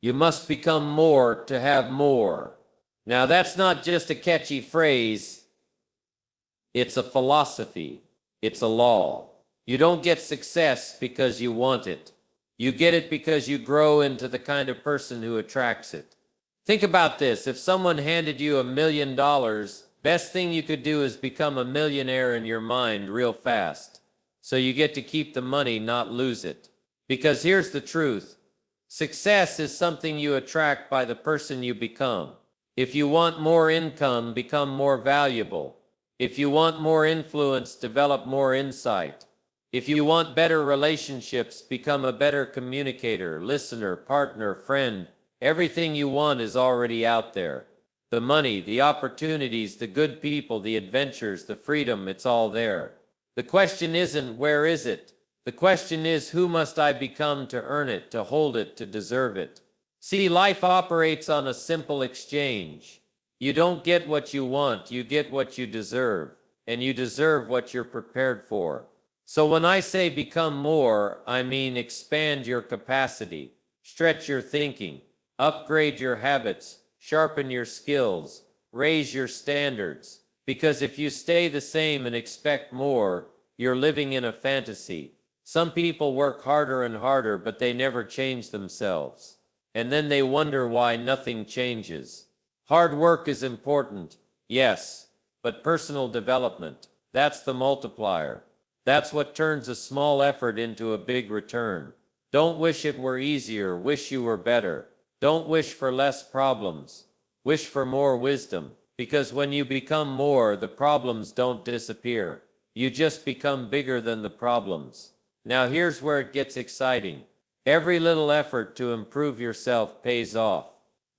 You must become more to have more. Now, that's not just a catchy phrase, it's a philosophy, it's a law. You don't get success because you want it. You get it because you grow into the kind of person who attracts it. Think about this. If someone handed you $1,000,000, best thing you could do is become a millionaire in your mind real fast. So you get to keep the money, not lose it. Because here's the truth. Success is something you attract by the person you become. If you want more income, become more valuable. If you want more influence, develop more insight. If you want better relationships, become a better communicator, listener, partner, friend. Everything you want is already out there. The money, the opportunities, the good people, the adventures, the freedom, it's all there. The question isn't where is it? The question is who must I become to earn it, to hold it, to deserve it? See, life operates on a simple exchange. You don't get what you want, you get what you deserve, and you deserve what you're prepared for. So when I say become more, I mean expand your capacity, stretch your thinking, upgrade your habits, sharpen your skills, raise your standards. Because if you stay the same and expect more, you're living in a fantasy. Some people work harder and harder, but they never change themselves. And then they wonder why nothing changes. Hard work is important, yes, but personal development, that's the multiplier. That's what turns a small effort into a big return. Don't wish it were easier, wish you were better. Don't wish for less problems. Wish for more wisdom. Because when you become more, the problems don't disappear. You just become bigger than the problems. Now here's where it gets exciting. Every little effort to improve yourself pays off.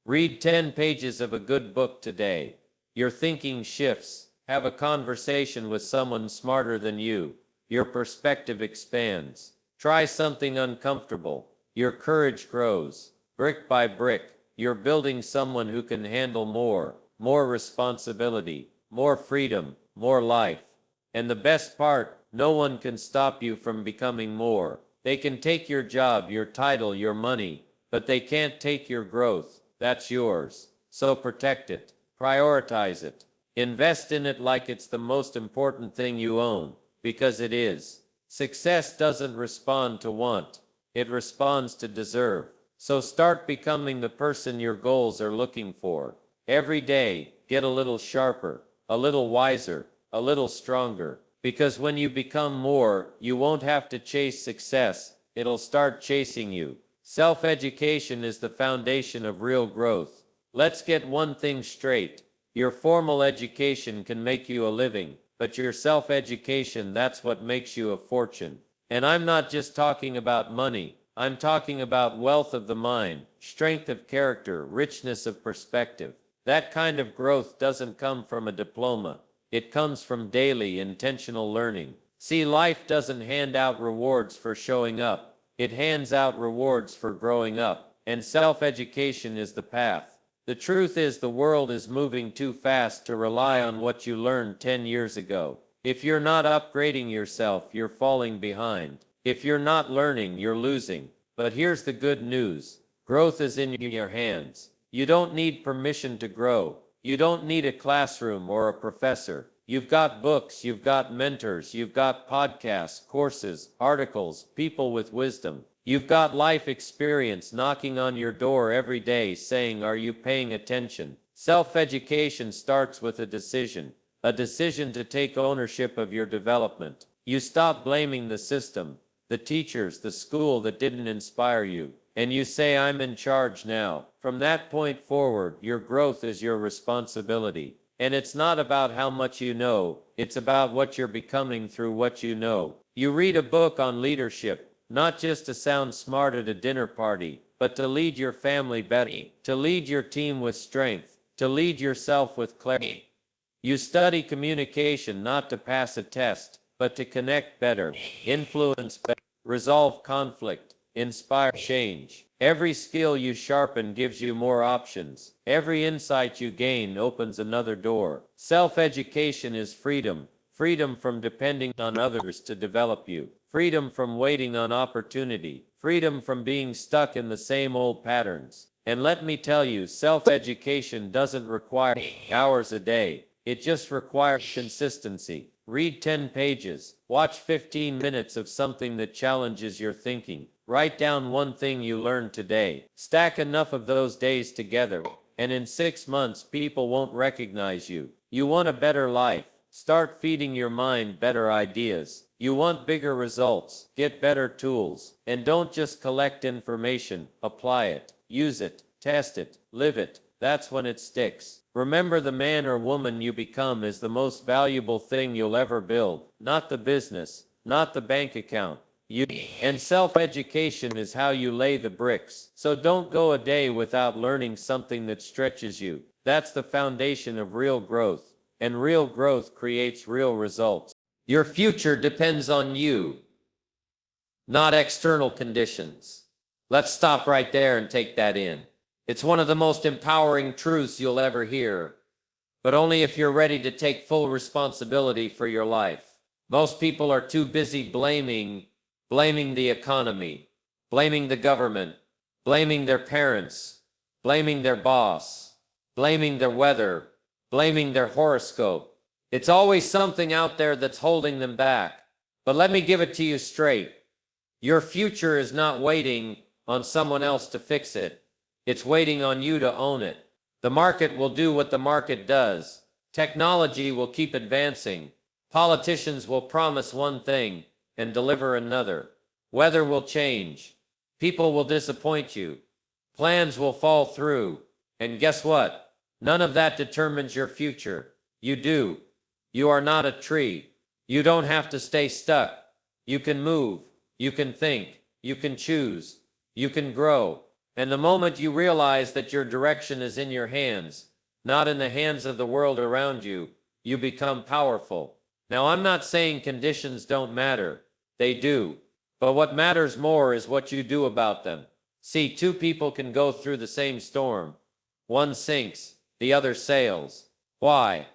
Read 10 pages of a good book today. Your thinking shifts. Have a conversation with someone smarter than you. Your perspective expands. Try something uncomfortable. Your courage grows. Brick by brick, you're building someone who can handle more responsibility, more freedom, more life. And the best part, no one can stop you from becoming more. They can take your job, your title, your money, but they can't take your growth. That's yours. So protect it. Prioritize it. Invest in it like it's the most important thing you own, because it is. Success doesn't respond to want. It responds to deserve. So start becoming the person your goals are looking for. Every day, get a little sharper, a little wiser, a little stronger. Because when you become more, you won't have to chase success. It'll start chasing you. Self-education is the foundation of real growth. Let's get one thing straight. Your formal education can make you a living, but your self-education, that's what makes you a fortune. And I'm not just talking about money. I'm talking about wealth of the mind, strength of character, richness of perspective. That kind of growth doesn't come from a diploma. It comes from daily, intentional learning. See, life doesn't hand out rewards for showing up. It hands out rewards for growing up. And self-education is the path. The truth is the world is moving too fast to rely on what you learned 10 years ago. If you're not upgrading yourself, you're falling behind. If you're not learning, you're losing. But here's the good news. Growth is in your hands. You don't need permission to grow. You don't need a classroom or a professor. You've got books, you've got mentors, you've got podcasts, courses, articles, people with wisdom. You've got life experience knocking on your door every day saying, are you paying attention? Self-education starts with a decision to take ownership of your development. You stop blaming the system, the teachers, the school that didn't inspire you, and you say, I'm in charge now. From that point forward, your growth is your responsibility. And it's not about how much you know, it's about what you're becoming through what you know. You read a book on leadership, not just to sound smart at a dinner party, but to lead your family better, to lead your team with strength, to lead yourself with clarity. You study communication not to pass a test, but to connect better, influence better, resolve conflict, inspire change. Every skill you sharpen gives you more options. Every insight you gain opens another door. Self-education is freedom. Freedom from depending on others to develop you. Freedom from waiting on opportunity. Freedom from being stuck in the same old patterns. And let me tell you, self-education doesn't require hours a day. It just requires consistency. Read 10 pages. Watch 15 minutes of something that challenges your thinking. Write down one thing you learned today. Stack enough of those days together, and in 6 months, people won't recognize you. You want a better life. Start feeding your mind better ideas. You want bigger results. Get better tools. And don't just collect information. Apply it. Use it. Test it. Live it. That's when it sticks. Remember, the man or woman you become is the most valuable thing you'll ever build. Not the business. Not the bank account. And self-education is how you lay the bricks. So don't go a day without learning something that stretches you. That's the foundation of real growth. And real growth creates real results. Your future depends on you, not external conditions. Let's stop right there and take that in. It's one of the most empowering truths you'll ever hear, but only if you're ready to take full responsibility for your life. Most people are too busy blaming the economy, blaming the government, blaming their parents, blaming their boss, blaming their weather, blaming their horoscope. It's always something out there that's holding them back. But let me give it to you straight. Your future is not waiting on someone else to fix it. It's waiting on you to own it. The market will do what the market does. Technology will keep advancing. Politicians will promise one thing and deliver another. Weather will change. People will disappoint you. Plans will fall through. And guess what? None of that determines your future. You do. You are not a tree. You don't have to stay stuck. You can move. You can think. You can choose. You can grow. And the moment you realize that your direction is in your hands, not in the hands of the world around you, you become powerful. Now, I'm not saying conditions don't matter. They do. But what matters more is what you do about them. See, two people can go through the same storm. One sinks, the other sails. Why?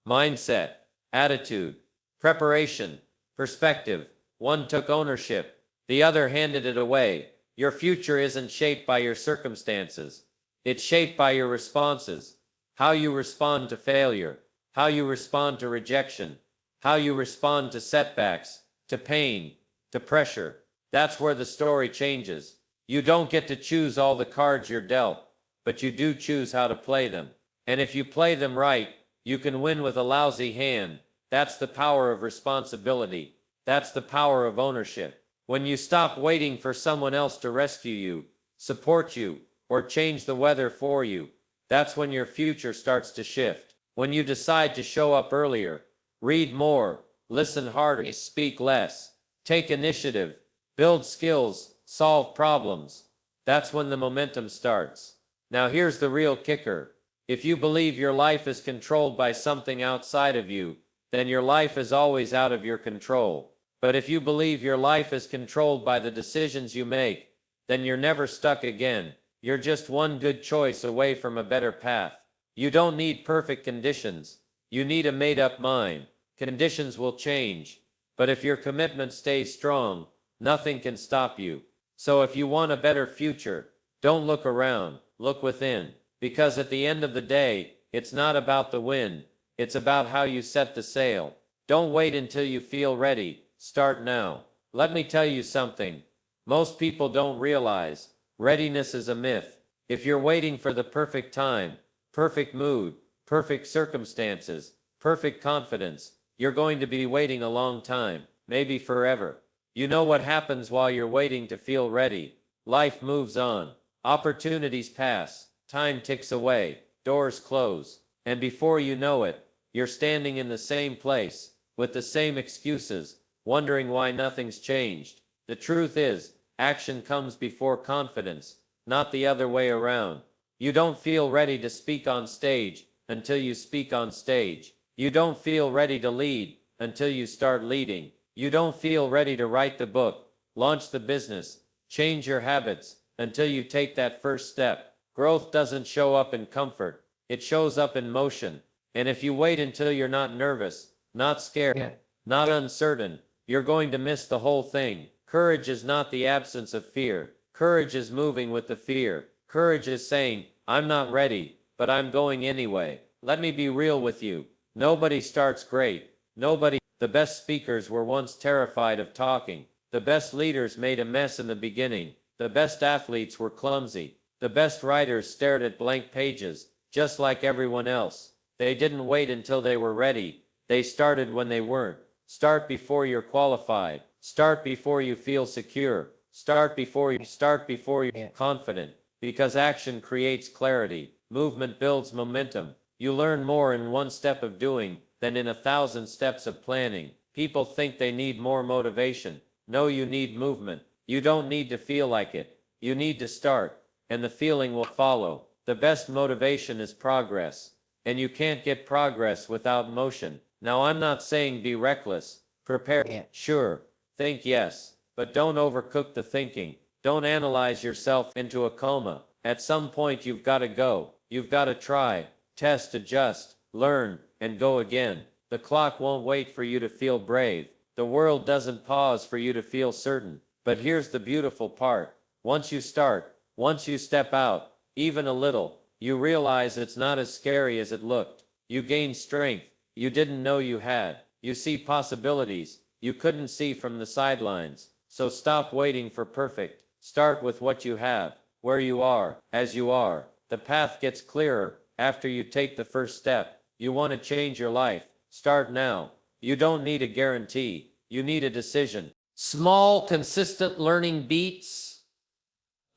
Mindset, attitude, preparation, perspective. One took ownership, the other handed it away. Your future isn't shaped by your circumstances. It's shaped by your responses. How you respond to failure, how you respond to rejection, how you respond to setbacks, to pain, to pressure. That's where the story changes. You don't get to choose all the cards you're dealt, but you do choose how to play them. And if you play them right, you can win with a lousy hand. That's the power of responsibility. That's the power of ownership. When you stop waiting for someone else to rescue you, support you, or change the weather for you, that's when your future starts to shift. When you decide to show up earlier, read more, listen harder, speak less, take initiative, build skills, solve problems, that's when the momentum starts. Now here's the real kicker. If you believe your life is controlled by something outside of you, then your life is always out of your control. But if you believe your life is controlled by the decisions you make, then you're never stuck again. You're just one good choice away from a better path. You don't need perfect conditions. You need a made-up mind. Conditions will change. But if your commitment stays strong, nothing can stop you. So if you want a better future, don't look around, look within. Because at the end of the day, it's not about the wind. It's about how you set the sail. Don't wait until you feel ready. Start now. Let me tell you something. Most people don't realize readiness is a myth. If you're waiting for the perfect time, perfect mood, perfect circumstances, perfect confidence, you're going to be waiting a long time, maybe forever. You know what happens while you're waiting to feel ready? Life moves on. Opportunities pass. Time ticks away. Doors close. And before you know it, you're standing in the same place, with the same excuses, wondering why nothing's changed. The truth is, action comes before confidence, not the other way around. You don't feel ready to speak on stage until you speak on stage. You don't feel ready to lead until you start leading. You don't feel ready to write the book, launch the business, change your habits until you take that first step. Growth doesn't show up in comfort. It shows up in motion. And if you wait until you're not nervous, not scared, not uncertain, you're going to miss the whole thing. Courage is not the absence of fear. Courage is moving with the fear. Courage is saying, I'm not ready, but I'm going anyway. Let me be real with you. Nobody starts great. The best speakers were once terrified of talking. The best leaders made a mess in the beginning. The best athletes were clumsy. The best writers stared at blank pages, just like everyone else. They didn't wait until they were ready. They started when they weren't. Start before you're qualified. Start before you feel secure. Start before you're confident. Because action creates clarity. Movement builds momentum. You learn more in one step of doing than in 1,000 steps of planning. People think they need more motivation. No, you need movement. You don't need to feel like it. You need to start, and the feeling will follow. The best motivation is progress, and you can't get progress without motion. Now, I'm not saying be reckless. Prepare, sure. Think yes, but don't overcook the thinking. Don't analyze yourself into a coma. At some point, you've got to go. You've got to try, test, adjust, learn, and go again. The clock won't wait for you to feel brave. The world doesn't pause for you to feel certain. But here's the beautiful part. Once you start, once you step out, even a little, you realize it's not as scary as it looked. You gain strength you didn't know you had. You see possibilities you couldn't see from the sidelines. So stop waiting for perfect. Start with what you have, where you are, as you are. The path gets clearer after you take the first step. You want to change your life. Start now. You don't need a guarantee. You need a decision. Small, consistent learning beats,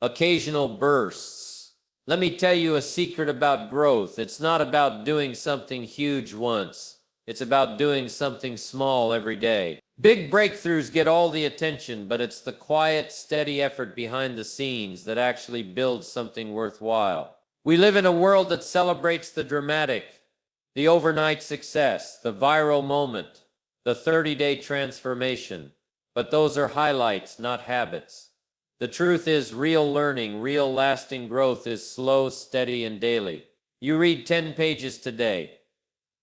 occasional bursts. Let me tell you a secret about growth. It's not about doing something huge once. It's about doing something small every day. Big breakthroughs get all the attention, but it's the quiet, steady effort behind the scenes that actually builds something worthwhile. We live in a world that celebrates the dramatic, the overnight success, the viral moment, the 30-day transformation. But those are highlights, not habits. The truth is, real learning, real lasting growth is slow, steady, and daily. You read 10 pages today.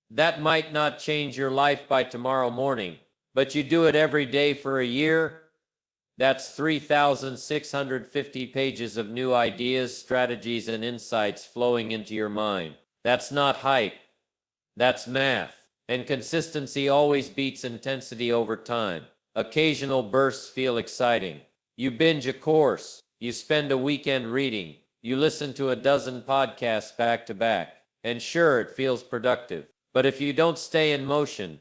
That might not change your life by tomorrow morning, but you do it every day for a year. That's 3,650 pages of new ideas, strategies, and insights flowing into your mind. That's not hype. That's math. And consistency always beats intensity over time. Occasional bursts feel exciting. You binge a course. You spend a weekend reading. You listen to a dozen podcasts back to back. And sure, it feels productive. But if you don't stay in motion,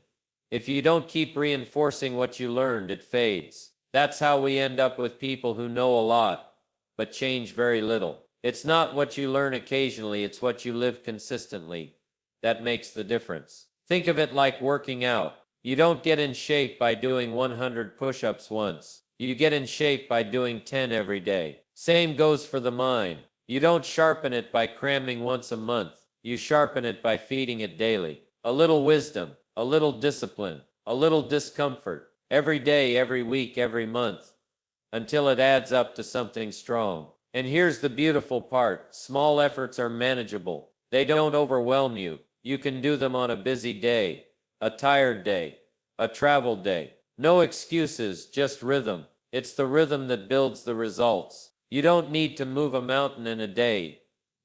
if you don't keep reinforcing what you learned, it fades. That's how we end up with people who know a lot, but change very little. It's not what you learn occasionally, it's what you live consistently that makes the difference. Think of it like working out. You don't get in shape by doing 100 push-ups once. You get in shape by doing 10 every day. Same goes for the mind. You don't sharpen it by cramming once a month. You sharpen it by feeding it daily. A little wisdom, a little discipline, a little discomfort, every day, every week, every month, until it adds up to something strong. And here's the beautiful part. Small efforts are manageable. They don't overwhelm you. You can do them on a busy day, a tired day, a travel day. No excuses, just rhythm. It's the rhythm that builds the results. You don't need to move a mountain in a day.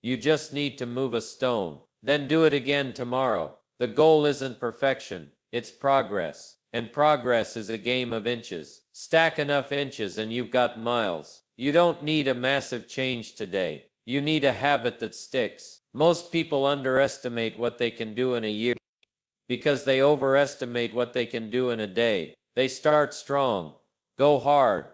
You just need to move a stone. Then do it again tomorrow. The goal isn't perfection, it's progress. And progress is a game of inches. Stack enough inches and you've got miles. You don't need a massive change today. You need a habit that sticks. Most people underestimate what they can do in a year because they overestimate what they can do in a day. They start strong, go hard,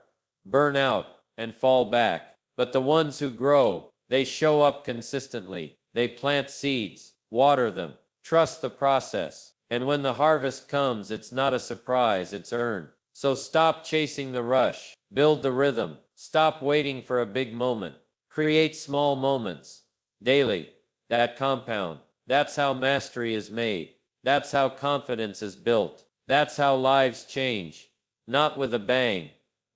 burn out, and fall back. But the ones who grow, they show up consistently. They plant seeds, water them, trust the process. And when the harvest comes, it's not a surprise, it's earned. So stop chasing the rush. Build the rhythm. Stop waiting for a big moment. Create small moments. Daily. That compound. That's how mastery is made. That's how confidence is built. That's how lives change. Not with a bang,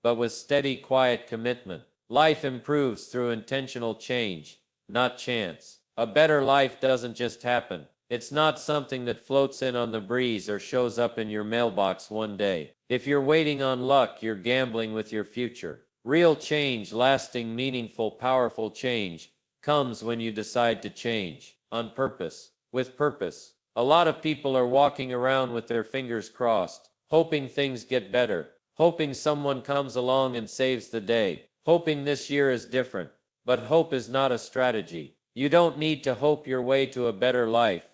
but with steady, quiet commitment. Life improves through intentional change, not chance. A better life doesn't just happen. It's not something that floats in on the breeze or shows up in your mailbox one day. If you're waiting on luck, you're gambling with your future. Real change, lasting, meaningful, powerful change, comes when you decide to change, on purpose, with purpose. A lot of people are walking around with their fingers crossed, hoping things get better, hoping someone comes along and saves the day, hoping this year is different. But hope is not a strategy. You don't need to hope your way to a better life.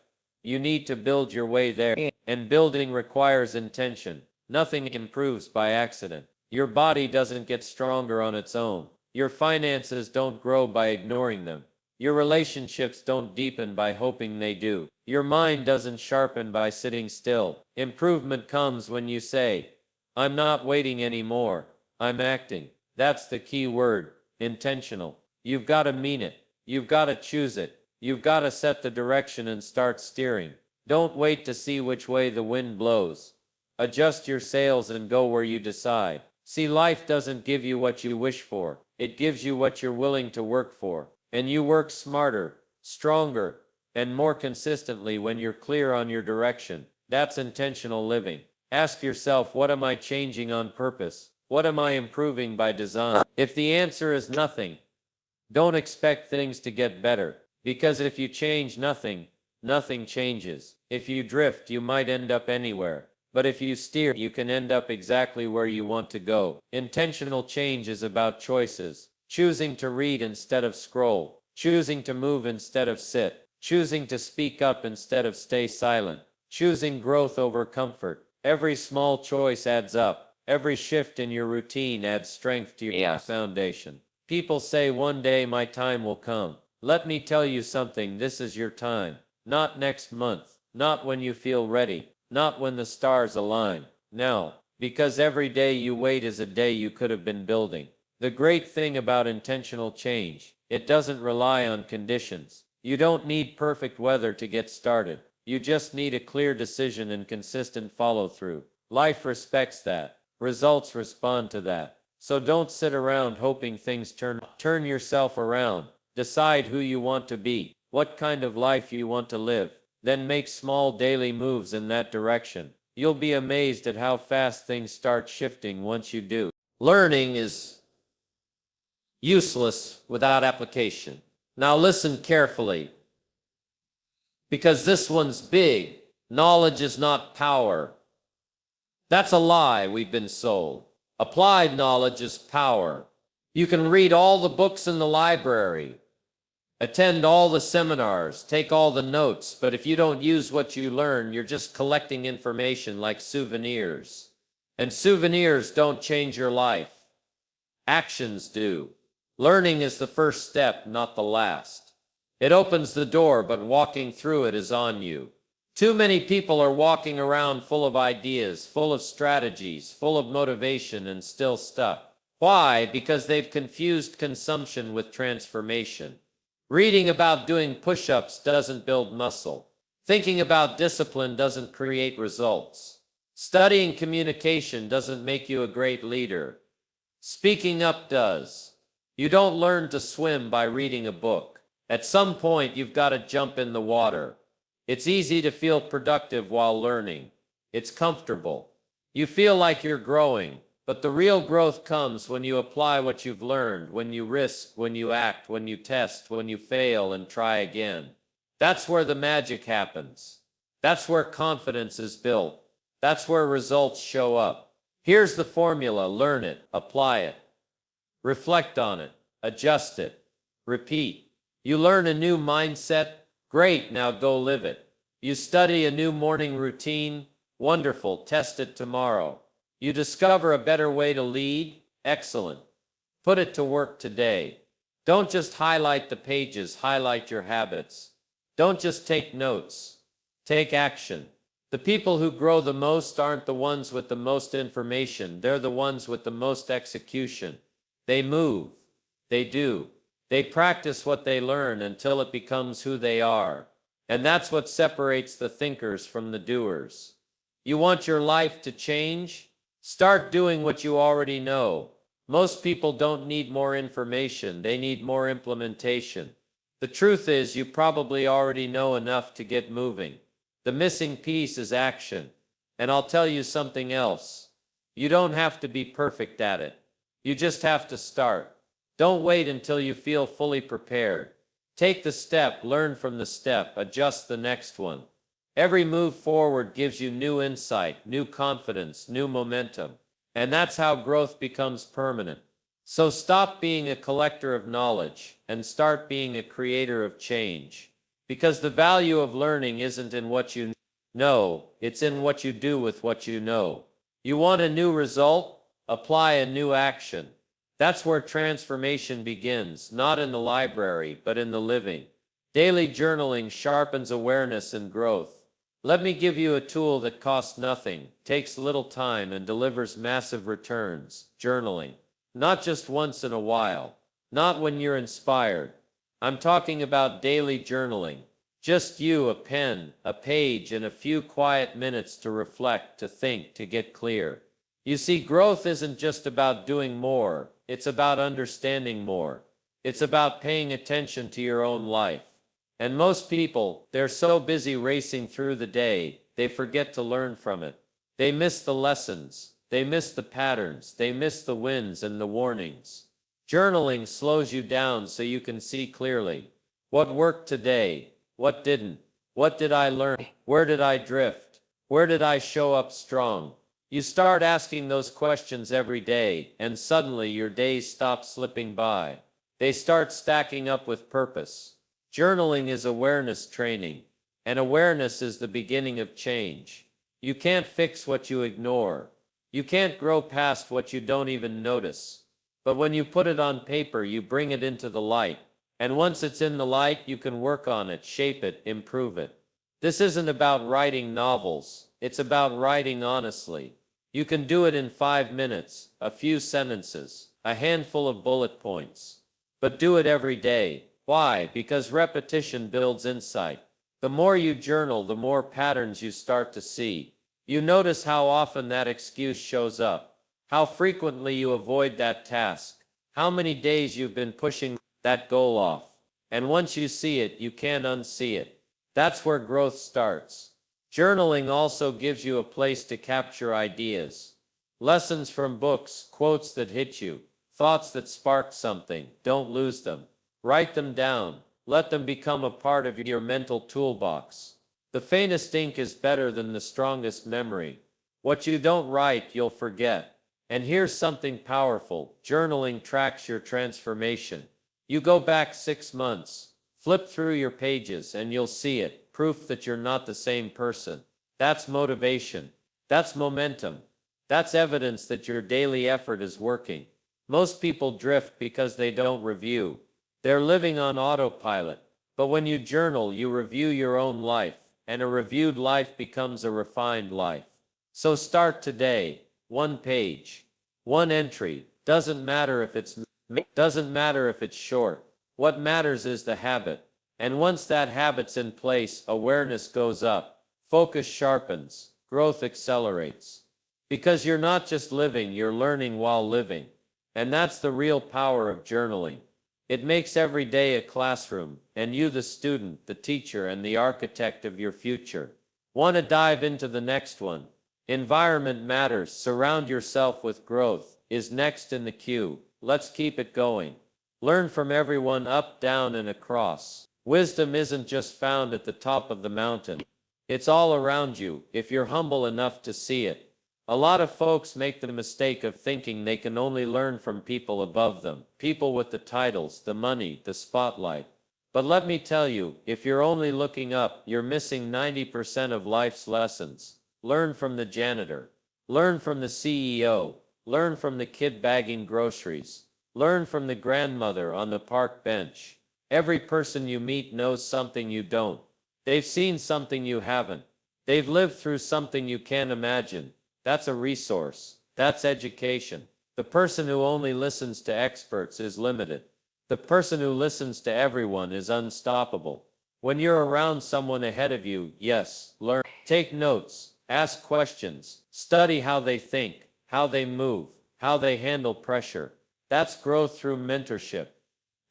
You need to build your way there. And building requires intention. Nothing improves by accident. Your body doesn't get stronger on its own. Your finances don't grow by ignoring them. Your relationships don't deepen by hoping they do. Your mind doesn't sharpen by sitting still. Improvement comes when you say, I'm not waiting anymore. I'm acting. That's the key word, intentional. You've got to mean it. You've got to choose it. You've got to set the direction and start steering. Don't wait to see which way the wind blows. Adjust your sails and go where you decide. See, life doesn't give you what you wish for. It gives you what you're willing to work for. And you work smarter, stronger, and more consistently when you're clear on your direction. That's intentional living. Ask yourself, what am I changing on purpose? What am I improving by design? If the answer is nothing, don't expect things to get better, because if you change nothing, nothing changes. If you drift, you might end up anywhere. But if you steer, you can end up exactly where you want to go. Intentional change is about choices. Choosing to read instead of scroll. Choosing to move instead of sit. Choosing to speak up instead of stay silent. Choosing growth over comfort. Every small choice adds up. Every shift in your routine adds strength to your foundation. People say one day my time will come. Let me tell you something, this is your time. Not next month. Not when you feel ready. Not when the stars align. Now, because every day you wait is a day you could have been building. The great thing about intentional change, it doesn't rely on conditions. You don't need perfect weather to get started. You just need a clear decision and consistent follow-through. Life respects that. Results respond to that. So don't sit around hoping things turn yourself around. Decide who you want to be, what kind of life you want to live. Then make small daily moves in that direction. You'll be amazed at how fast things start shifting once you do. Learning is useless without application. Now listen carefully, because this one's big. Knowledge is not power. That's a lie we've been sold. Applied knowledge is power. You can read all the books in the library, attend all the seminars, take all the notes, but if you don't use what you learn, you're just collecting information like souvenirs. And souvenirs don't change your life. Actions do. Learning is the first step, not the last. It opens the door, but walking through it is on you. Too many people are walking around full of ideas, full of strategies, full of motivation, and still stuck. Why? Because they've confused consumption with transformation. Reading about doing push-ups doesn't build muscle. Thinking about discipline doesn't create results. Studying communication doesn't make you a great leader. Speaking up does. You don't learn to swim by reading a book. At some point, you've got to jump in the water. It's easy to feel productive while learning. It's comfortable. You feel like you're growing, but the real growth comes when you apply what you've learned, when you risk, when you act, when you test, when you fail and try again. That's where the magic happens. That's where confidence is built. That's where results show up. Here's the formula: learn it, apply it, reflect on it, adjust it, repeat. You learn a new mindset. Great, now go live it. You study a new morning routine. Wonderful, test it tomorrow. You discover a better way to lead. Excellent. Put it to work today. Don't just highlight the pages, highlight your habits. Don't just take notes. Take action. The people who grow the most aren't the ones with the most information. They're the ones with the most execution. They move. They do. They practice what they learn until it becomes who they are. And that's what separates the thinkers from the doers. You want your life to change? Start doing what you already know. Most people don't need more information, they need more implementation. The truth is, you probably already know enough to get moving. The missing piece is action. And I'll tell you something else. You don't have to be perfect at it. You just have to start. Don't wait until you feel fully prepared. Take the step, learn from the step, adjust the next one. Every move forward gives you new insight, new confidence, new momentum. And that's how growth becomes permanent. So stop being a collector of knowledge and start being a creator of change. Because the value of learning isn't in what you know, it's in what you do with what you know. You want a new result? Apply a new action. That's where transformation begins, not in the library, but in the living. Daily journaling sharpens awareness and growth. Let me give you a tool that costs nothing, takes little time, and delivers massive returns. Journaling. Not just once in a while. Not when you're inspired. I'm talking about daily journaling. Just you, a pen, a page, and a few quiet minutes to reflect, to think, to get clear. You see, growth isn't just about doing more, it's about understanding more. It's about paying attention to your own life. And most people, they're so busy racing through the day, they forget to learn from it. They miss the lessons, they miss the patterns, they miss the wins and the warnings. Journaling slows you down so you can see clearly. What worked today? What didn't? What did I learn? Where did I drift? Where did I show up strong? You start asking those questions every day, and suddenly your days stop slipping by. They start stacking up with purpose. Journaling is awareness training, and awareness is the beginning of change. You can't fix what you ignore. You can't grow past what you don't even notice. But when you put it on paper, you bring it into the light. And once it's in the light, you can work on it, shape it, improve it. This isn't about writing novels. It's about writing honestly. You can do it in 5 minutes, a few sentences, a handful of bullet points. But do it every day. Why? Because repetition builds insight. The more you journal, the more patterns you start to see. You notice how often that excuse shows up, how frequently you avoid that task, how many days you've been pushing that goal off. And once you see it, you can't unsee it. That's where growth starts. Journaling also gives you a place to capture ideas. Lessons from books, quotes that hit you, thoughts that spark something. Don't lose them. Write them down. Let them become a part of your mental toolbox. The faintest ink is better than the strongest memory. What you don't write, you'll forget. And here's something powerful. Journaling tracks your transformation. You go back 6 months, flip through your pages, and you'll see it. Proof that you're not the same person. That's motivation. That's momentum. That's evidence that your daily effort is working. Most people drift because they don't review. They're living on autopilot. But when you journal, you review your own life, and a reviewed life becomes a refined life. So start today. 1 page. 1 entry. Doesn't matter if it's short. What matters is the habit. And once that habit's in place, awareness goes up, focus sharpens, growth accelerates. Because you're not just living, you're learning while living. And that's the real power of journaling. It makes every day a classroom, and you the student, the teacher, and the architect of your future. Want to dive into the next one? Environment matters. Surround yourself with growth is next in the queue. Let's keep it going. Learn from everyone, up, down, and across. Wisdom isn't just found at the top of the mountain. It's all around you, if you're humble enough to see it. A lot of folks make the mistake of thinking they can only learn from people above them, people with the titles, the money, the spotlight. But let me tell you, if you're only looking up, you're missing 90% of life's lessons. Learn from the janitor. Learn from the CEO. Learn from the kid bagging groceries. Learn from the grandmother on the park bench. Every person you meet knows something you don't. They've seen something you haven't. They've lived through something you can't imagine. That's a resource. That's education. The person who only listens to experts is limited. The person who listens to everyone is unstoppable. When you're around someone ahead of you, yes, learn. Take notes. Ask questions. Study how they think, how they move, how they handle pressure. That's growth through mentorship.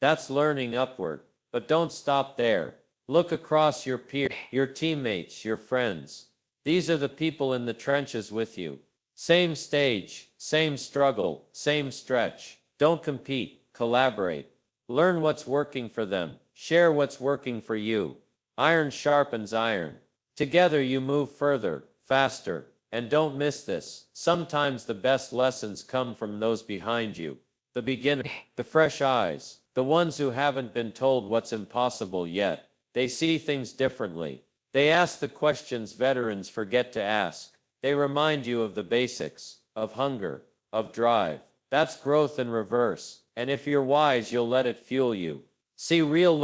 That's learning upward. But don't stop there. Look across your peers, your teammates, your friends. These are the people in the trenches with you. Same stage, same struggle, same stretch. Don't compete, collaborate. Learn what's working for them. Share what's working for you. Iron sharpens iron. Together you move further, faster. And don't miss this. Sometimes the best lessons come from those behind you. The beginner, the fresh eyes, the ones who haven't been told what's impossible yet. They see things differently. They ask the questions veterans forget to ask. They remind you of the basics, of hunger, of drive. That's growth in reverse. And if you're wise, you'll let it fuel you. See, real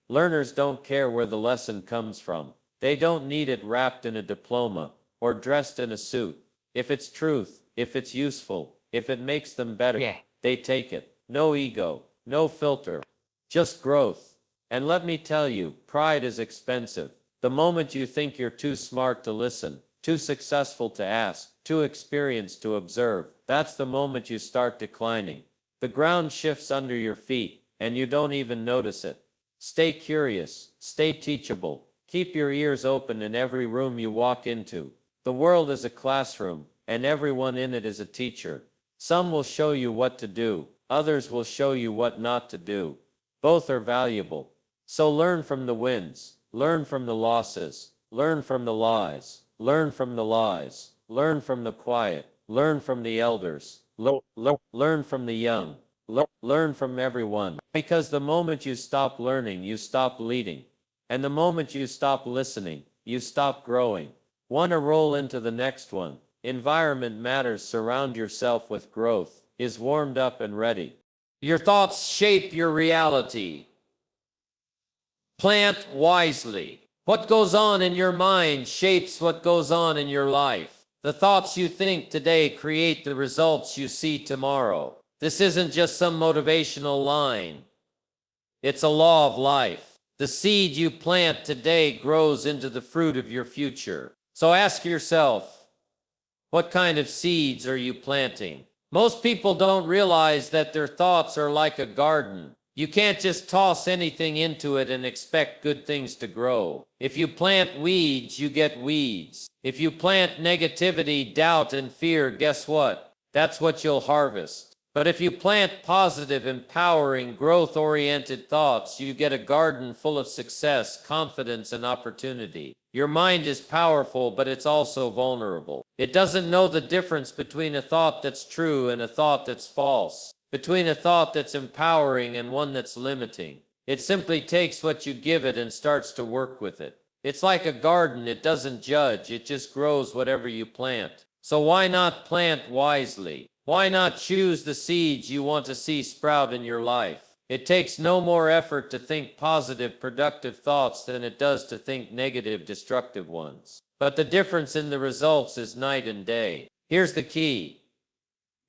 learners don't care where the lesson comes from. They don't need it wrapped in a diploma or dressed in a suit. If it's truth, if it's useful, if it makes them better, they take it. No ego, no filter, just growth. And let me tell you, pride is expensive. The moment you think you're too smart to listen, too successful to ask, too experienced to observe, that's the moment you start declining. The ground shifts under your feet, and you don't even notice it. Stay curious, stay teachable. Keep your ears open in every room you walk into. The world is a classroom, and everyone in it is a teacher. Some will show you what to do, others will show you what not to do. Both are valuable. So learn from the wins, learn from the losses, learn from the lies, learn from the lies, learn from the quiet, learn from the elders, learn from the young, learn from everyone. Because the moment you stop learning, you stop leading. And the moment you stop listening, you stop growing. Want to roll into the next one. Environment matters. Surround yourself with growth. Is warmed up and ready. Your thoughts shape your reality. Plant wisely. What goes on in your mind shapes what goes on in your life. The thoughts you think today create the results you see tomorrow. This isn't just some motivational line. It's a law of life. The seed you plant today grows into the fruit of your future. So ask yourself, what kind of seeds are you planting? Most people don't realize that their thoughts are like a garden. You can't just toss anything into it and expect good things to grow. If you plant weeds, you get weeds. If you plant negativity, doubt, and fear, guess what? That's what you'll harvest. But if you plant positive, empowering, growth-oriented thoughts, you get a garden full of success, confidence, and opportunity. Your mind is powerful, but it's also vulnerable. It doesn't know the difference between a thought that's true and a thought that's false, between a thought that's empowering and one that's limiting. It simply takes what you give it and starts to work with it. It's like a garden. It doesn't judge. It just grows whatever you plant. So why not plant wisely? Why not choose the seeds you want to see sprout in your life? It takes no more effort to think positive, productive thoughts than it does to think negative, destructive ones. But the difference in the results is night and day. Here's the key.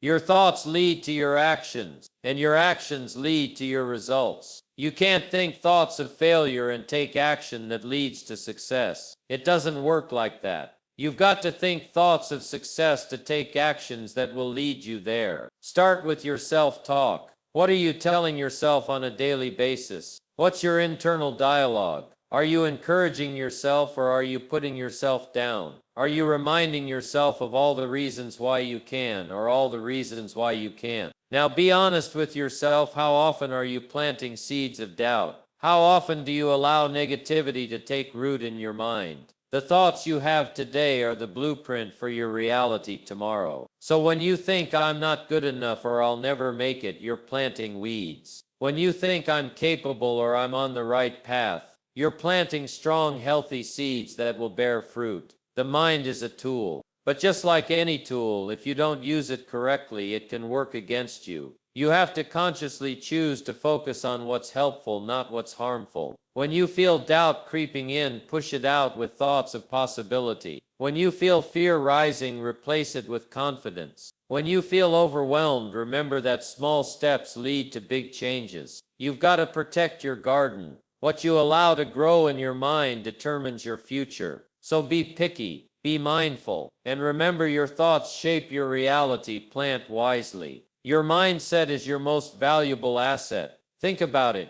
Your thoughts lead to your actions, and your actions lead to your results. You can't think thoughts of failure and take action that leads to success. It doesn't work like that. You've got to think thoughts of success to take actions that will lead you there. Start with your self-talk. What are you telling yourself on a daily basis? What's your internal dialogue? Are you encouraging yourself or are you putting yourself down? Are you reminding yourself of all the reasons why you can or all the reasons why you can't? Now be honest with yourself. How often are you planting seeds of doubt? How often do you allow negativity to take root in your mind? The thoughts you have today are the blueprint for your reality tomorrow. So when you think I'm not good enough or I'll never make it, you're planting weeds. When you think I'm capable or I'm on the right path, you're planting strong, healthy seeds that will bear fruit. The mind is a tool. But just like any tool, if you don't use it correctly, it can work against you. You have to consciously choose to focus on what's helpful, not what's harmful. When you feel doubt creeping in, push it out with thoughts of possibility. When you feel fear rising, replace it with confidence. When you feel overwhelmed, remember that small steps lead to big changes. You've got to protect your garden. What you allow to grow in your mind determines your future. So be picky, be mindful, and remember your thoughts shape your reality. Plant wisely. Your mindset is your most valuable asset. Think about it.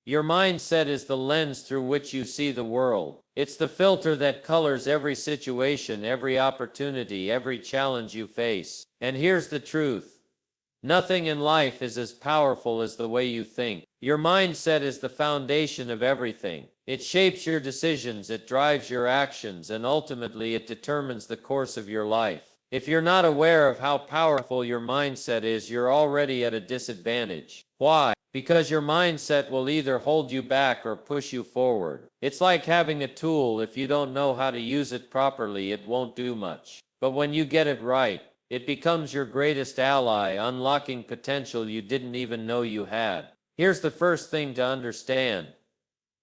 Your mindset is the lens through which you see the world. It's the filter that colors every situation, every opportunity, every challenge you face. And here's the truth. Nothing in life is as powerful as the way you think. Your mindset is the foundation of everything. It shapes your decisions, it drives your actions, and ultimately it determines the course of your life. If you're not aware of how powerful your mindset is, you're already at a disadvantage. Why? Because your mindset will either hold you back or push you forward. It's like having a tool. If you don't know how to use it properly, it won't do much. But when you get it right, it becomes your greatest ally, unlocking potential you didn't even know you had. Here's the first thing to understand.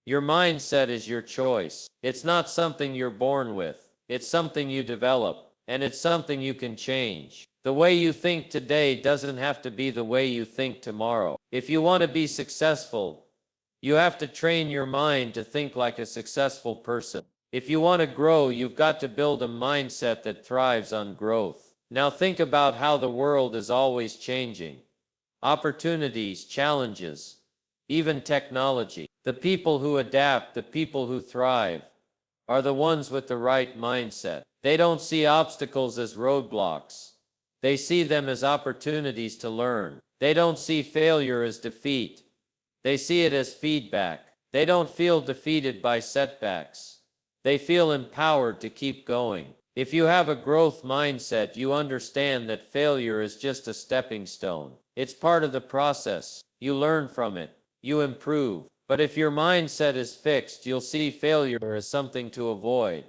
Your mindset is your choice. It's not something you're born with. It's something you develop, and it's something you can change. The way you think today doesn't have to be the way you think tomorrow. If you want to be successful, you have to train your mind to think like a successful person. If you want to grow, you've got to build a mindset that thrives on growth. Now think about how the world is always changing. Opportunities, challenges, even technology. The people who adapt, the people who thrive, are the ones with the right mindset. They don't see obstacles as roadblocks. They see them as opportunities to learn. They don't see failure as defeat. They see it as feedback. They don't feel defeated by setbacks. They feel empowered to keep going. If you have a growth mindset, you understand that failure is just a stepping stone. It's part of the process. You learn from it. You improve. But if your mindset is fixed, you'll see failure as something to avoid,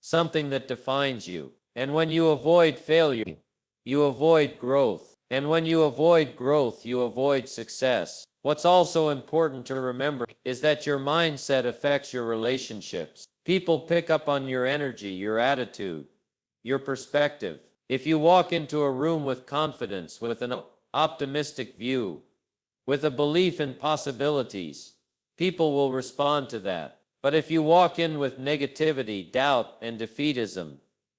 something that defines you. And when you avoid failure, you avoid growth. And when you avoid growth, you avoid success. What's also important to remember is that your mindset affects your relationships. People pick up on your energy, your attitude, your perspective. If you walk into a room with confidence, with an optimistic view, with a belief in possibilities, people will respond to that. But if you walk in with negativity, doubt, and defeatism,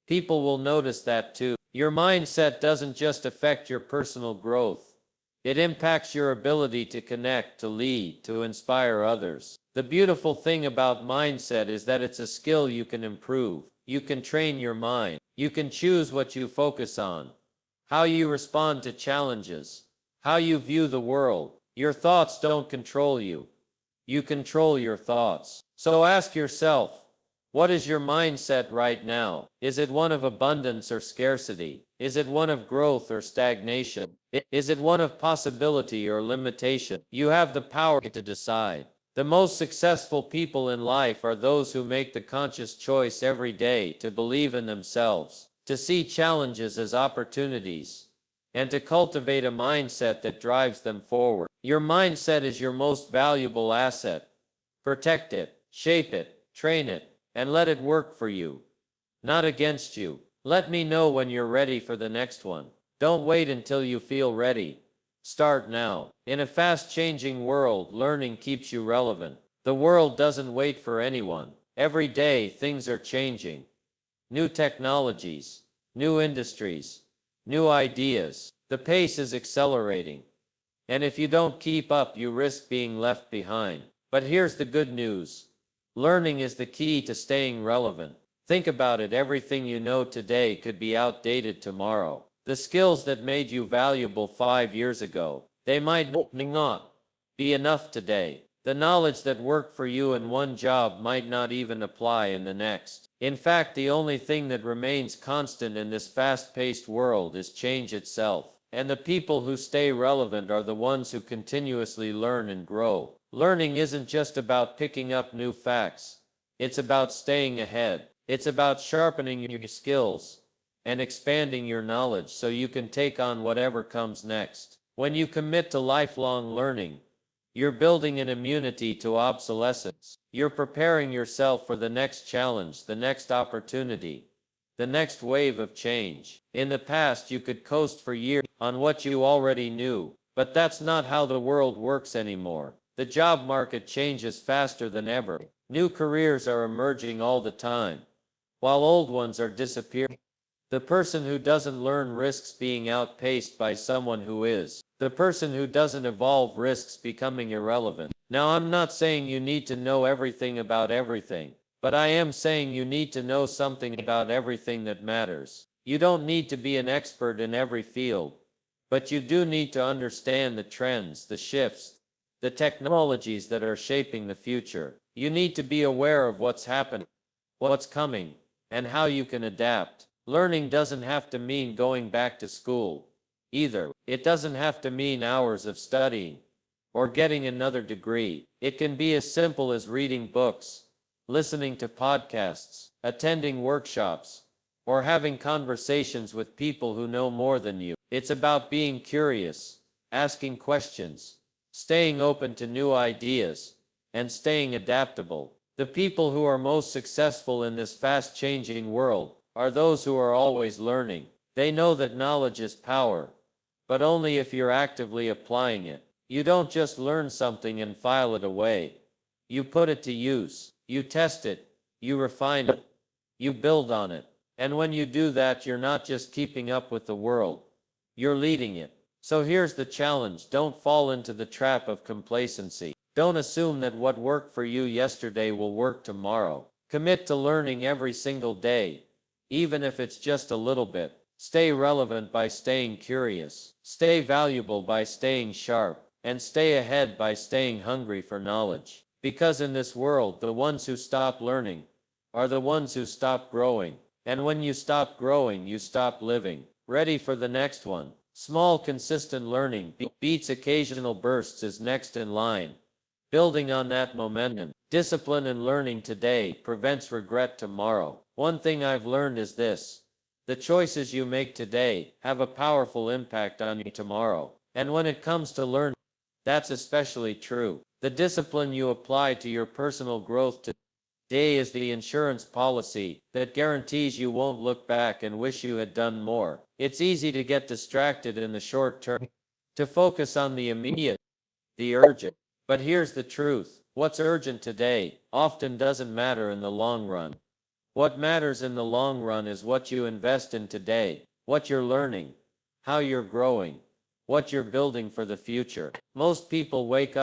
people will notice that too. Your mindset doesn't just affect your personal growth. It impacts your ability to connect, to lead, to inspire others. The beautiful thing about mindset is that it's a skill you can improve. You can train your mind. You can choose what you focus on, how you respond to challenges, how you view the world. Your thoughts don't control you. You control your thoughts. So ask yourself, what is your mindset right now? Is it one of abundance or scarcity? Is it one of growth or stagnation? Is it one of possibility or limitation? You have the power to decide. The most successful people in life are those who make the conscious choice every day to believe in themselves, to see challenges as opportunities, and to cultivate a mindset that drives them forward. Your mindset is your most valuable asset. Protect it, shape it, train it, and let it work for you, not against you. Let me know when you're ready for the next one. Don't wait until you feel ready. Start now. In a fast-changing world, learning keeps you relevant. The world doesn't wait for anyone. Every day, things are changing. New technologies, new industries, new ideas. The pace is accelerating. And if you don't keep up, you risk being left behind. But here's the good news. Learning is the key to staying relevant. Think about it. Everything you know today could be outdated tomorrow. The skills that made you valuable 5 years ago, they might not be enough today. The knowledge that worked for you in one job might not even apply in the next. In fact, the only thing that remains constant in this fast-paced world is change itself. And the people who stay relevant are the ones who continuously learn and grow. Learning isn't just about picking up new facts. It's about staying ahead. It's about sharpening your skills and expanding your knowledge so you can take on whatever comes next. When you commit to lifelong learning, you're building an immunity to obsolescence. You're preparing yourself for the next challenge, the next opportunity, the next wave of change. In the past, you could coast for years on what you already knew, but that's not how the world works anymore. The job market changes faster than ever. New careers are emerging all the time, while old ones are disappearing. The person who doesn't learn risks being outpaced by someone who is. The person who doesn't evolve risks becoming irrelevant. Now, I'm not saying you need to know everything about everything, but I am saying you need to know something about everything that matters. You don't need to be an expert in every field, but you do need to understand the trends, the shifts, the technologies that are shaping the future. You need to be aware of what's happening, what's coming, and how you can adapt. Learning doesn't have to mean going back to school either. It doesn't have to mean hours of studying or getting another degree. It can be as simple as reading books, listening to podcasts, attending workshops, or having conversations with people who know more than you. It's about being curious, asking questions, staying open to new ideas, and staying adaptable. The people who are most successful in this fast-changing world are those who are always learning. They know that knowledge is power, but only if you're actively applying it. You don't just learn something and file it away. You put it to use. You test it. You refine it. You build on it. And when you do that, you're not just keeping up with the world. You're leading it. So here's the challenge. Don't fall into the trap of complacency. Don't assume that what worked for you yesterday will work tomorrow. Commit to learning every single day, even if it's just a little bit. Stay relevant by staying curious. Stay valuable by staying sharp. And stay ahead by staying hungry for knowledge. Because in this world, the ones who stop learning are the ones who stop growing. And when you stop growing, you stop living. Ready for the next one. Small, consistent learning beats occasional bursts is next in line. Building on that momentum, discipline and learning today prevents regret tomorrow. One thing I've learned is this: the choices you make today have a powerful impact on you tomorrow. And when it comes to learning, that's especially true. The discipline you apply to your personal growth today is the insurance policy that guarantees you won't look back and wish you had done more. It's easy to get distracted in the short term, to focus on the immediate, the urgent. But here's the truth: what's urgent today often doesn't matter in the long run. What matters in the long run is what you invest in today, what you're learning, how you're growing, what you're building for the future. Most people wake up